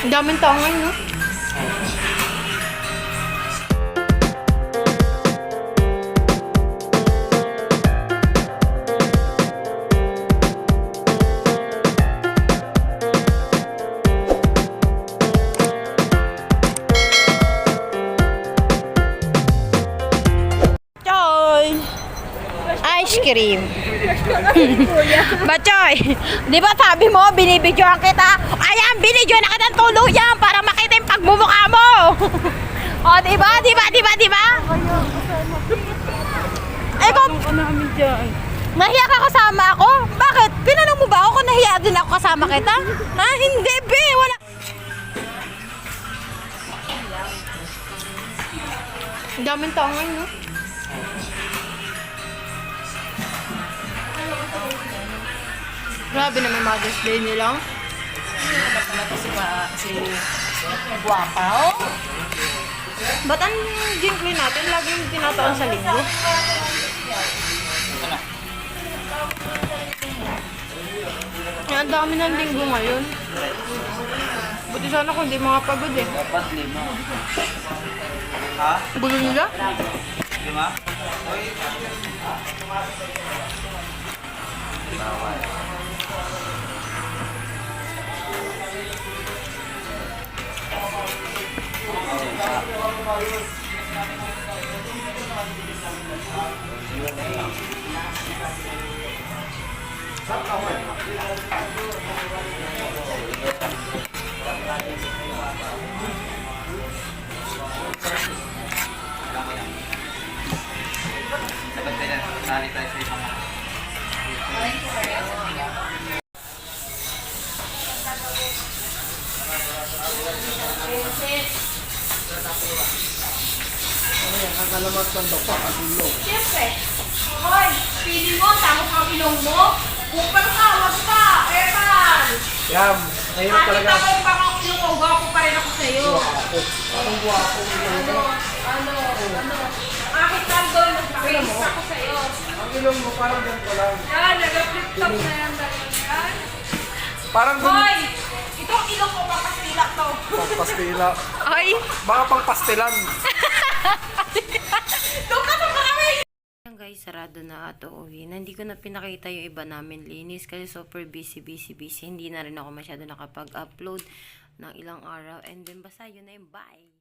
Daming tao ngayon, no? Choy! Ice cream. Bachoy, di ba sabi mo, binibidyoan kita? Ayan, binidyo na kitang tuluyan para makita yung pagmumukha mo. O, di ba? Eh, kung nahiya ka kasama ako? Bakit? Pinanong mo ba ako kung nahiya din ako kasama kita? Ha? Hindi, be. Wala. Ang daming tao ngayon, no? Grabe naman Mother's Day nila. Kasi guwapa, oh. Ba't ang jinkli natin laging tinataon sa linggo? Ang dami ng linggo ngayon. Buti sana kung di mga pagod eh. Dapat 5. Ha? Gulo nila? 5? Dapat tayo sali tayo sa ibang Siyempre. Hoy, pili mo, takot ang ilong mo. Kupal ka, wag ka. Epan. Yam, mahirap talaga. Nakita ko yung parang ilong ko, gwapo pa rin ako sa'yo. Anong guwapo mo? Ano? Akit lang doon, nagpakilis ako sa'yo. Ang ilong mo parang ganito lang. Yan, nag-flip top na yan. Yan. Parang ganito. Hoy, itong ilong ko, papastila to. Pastila. Ay, Baka pang pastilan. doon ka sa kami. Guys, sarado na ato uwi. Hindi ko na pinakita yung iba namin linis kasi super busy. Hindi na rin ako masyado nakapag-upload ng ilang araw. And then basta yun na yung bye.